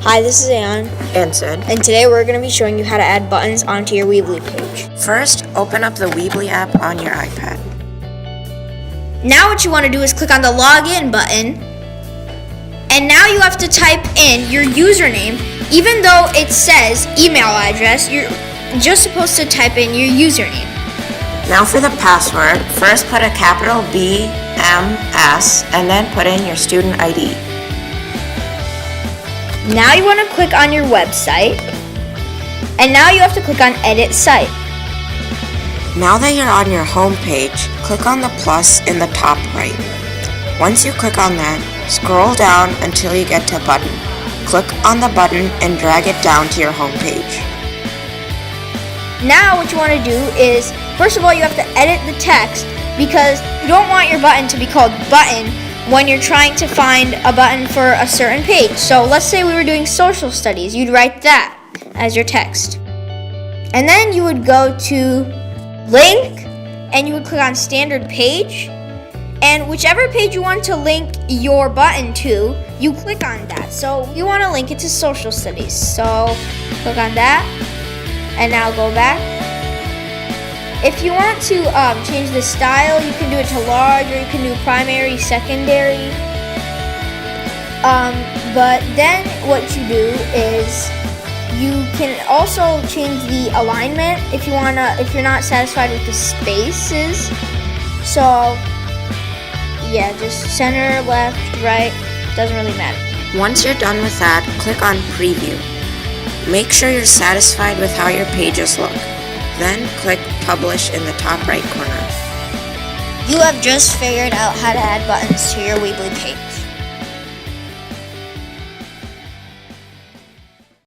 Hi, this is Ayan, And Sid. and today we're going to be showing you how to add buttons onto your Weebly page. First, open up the Weebly app on your iPad. Now what you want to do is click on the login button, and now you have to type in your username. Even though it says email address, you're just supposed to type in your username. Now for the password, first put a capital B, M, S, and then put in your student ID. Now you want to click on your website, and now you have to click on Edit Site. Now that you're on your home page, click on the plus in the top right. Once you click on that, scroll down until you get to button. Click on the button and drag it down to your home page. Now what you want to do is, first of all, you have to edit the text because you don't want your button to be called button when you're trying to find a button for a certain page. So let's say we were doing social studies, you'd write that as your text. And then you would go to link and you would click on standard page, and whichever page you want to link your button to, you click on that. So you want to link it to social studies, so click on that and now go back. If you want to change the style, you can do it to large, or you can do primary, secondary. But then what you do is you can also change the alignment if you're not satisfied with the spaces. So yeah, just center, left, right, doesn't really matter. Once you're done with that, click on Preview. Make sure you're satisfied with how your pages look. Then click Publish in the top right corner. You have just figured out how to add buttons to your Weebly page.